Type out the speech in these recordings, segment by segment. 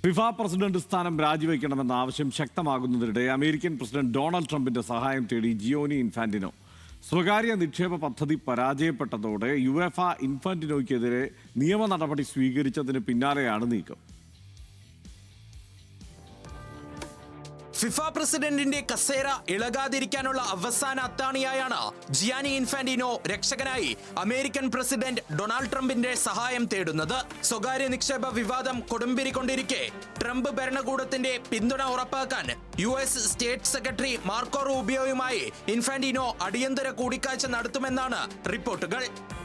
FIFA president സ്ഥാനം രാജിവെക്കണമെന്ന ആവശ്യം ശക്തമാകുന്നതിനിടെ American president Donald ട്രംപിന്റെ സഹായം തേടി ജിയോനി ഇൻഫാന്റിനോ. സ്വകാര്യ നിക്ഷേപ പദ്ധതി പരാജയപ്പെട്ടതോടെ യുവേഫ ഇൻഫാന്റിനോയ്ക്കെതിരെ നിയമ നടപടി സ്വീകരിച്ചതിന് പിന്നാലെയാണ് നീക്കം. ഫിഫ പ്രസിഡന്റിന്റെ കസേര ഇളകാതിരിക്കാനുള്ള അവസാന അത്താണിയായാണ് ജിയാനി ഇൻഫാന്റിനോ രക്ഷകനായി അമേരിക്കൻ പ്രസിഡന്റ് ഡൊണാൾഡ് ട്രംപിന്റെ സഹായം തേടുന്നത്. സ്വകാര്യ നിക്ഷേപ വിവാദം കൊടുമ്പിരിക്കൊണ്ടിരിക്കെ ട്രംപ് ഭരണകൂടത്തിന്റെ പിന്തുണ ഉറപ്പാക്കാൻ US സ്റ്റേറ്റ് സെക്രട്ടറി മാർക്കോ റൂബിയോയുമായി ഇൻഫാന്റിനോ അടിയന്തര കൂടിക്കാഴ്ച നടത്തുമെന്നാണ് റിപ്പോർട്ടുകൾ.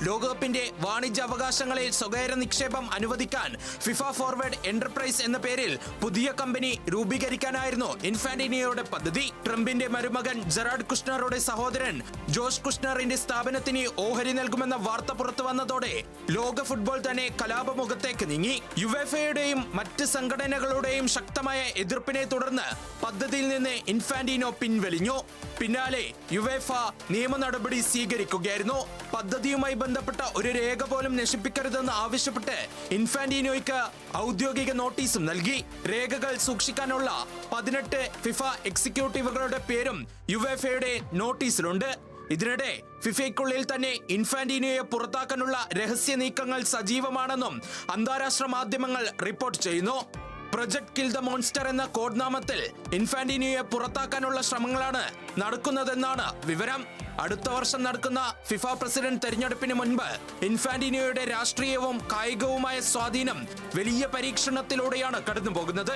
ലോകകപ്പിന്റെ വാണിജ്യ അവകാശങ്ങളിൽ സ്വകാര്യ നിക്ഷേപം അനുവദിക്കാൻ ഫിഫ ഫോർവേഡ് എന്റർപ്രൈസ് എന്ന പേരിൽ പുതിയ കമ്പനി രൂപീകരിക്കാനായിരുന്നു ഇൻഫാന്റിനോയുടെ പദ്ധതി. ട്രംപിന്റെ മരുമകൻ ജെറാഡ് കുഷ്നറുടെ സഹോദരൻ ജോഷ് കുഷ്നറിന്റെ സ്ഥാപനത്തിന് ഓഹരി നൽകുമെന്ന വാർത്ത പുറത്തു വന്നതോടെ ലോക ഫുട്ബോൾ തന്നെ കലാപമുഖത്തേക്ക് നീങ്ങി. യുവേഫയുടെയും മറ്റ് സംഘടനകളുടെയും ശക്തമായ എതിർപ്പിനെ തുടർന്ന് പദ്ധതിയിൽ നിന്ന് ഇൻഫാന്റിനോ പിൻവലിഞ്ഞു. പിന്നാലെ യുവേഫ നിയമ നടപടി സ്വീകരിക്കുകയായിരുന്നു. പദ്ധതിയുമായി ബന്ധപ്പെട്ട ഒരു രേഖ പോലും നശിപ്പിക്കരുതെന്ന് ആവശ്യപ്പെട്ട് ഇൻഫാന്റിനോയ്ക്ക് ഔദ്യോഗിക നോട്ടീസും നൽകി. രേഖകൾ സൂക്ഷിക്കാനുള്ള 18 ഫിഫ എക്സിക്യൂട്ടീവുകളുടെ പേരും യുവേഫയുടെ നോട്ടീസിലുണ്ട്. ഇതിനിടെ ഫിഫയ്ക്കുള്ളിൽ തന്നെ ഇൻഫാന്റിനോയെ പുറത്താക്കാനുള്ള രഹസ്യ നീക്കങ്ങൾ സജീവമാണെന്നും അന്താരാഷ്ട്ര മാധ്യമങ്ങൾ റിപ്പോർട്ട് ചെയ്യുന്നു. പ്രൊജക്ട് കിൽ ദ മോൺസ്റ്റർ എന്ന കോഡ് നാമത്തിൽ ഇൻഫാന്റിനോയെ പുറത്താക്കാനുള്ള ശ്രമങ്ങളാണ് നടക്കുന്നതെന്നാണ് വിവരം. അടുത്ത വർഷം നടക്കുന്ന ഫിഫ പ്രസിഡന്റ് തെരഞ്ഞെടുപ്പിന് മുൻപ് ഇൻഫാന്റിനോയുടെ രാഷ്ട്രീയവും കായികവുമായ സ്വാധീനം വലിയ പരീക്ഷണത്തിലൂടെയാണ് കടന്നുപോകുന്നത്.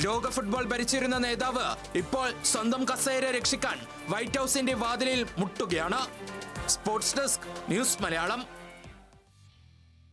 ലോക ഫുട്ബോൾ ഭരിച്ചിരുന്ന നേതാവ് ഇപ്പോൾ സ്വന്തം കസേര രക്ഷിക്കാൻ വൈറ്റ് ഹൌസിന്റെ വാതിലിൽ മുട്ടുകയാണ്. Sports desk, news Malayalam.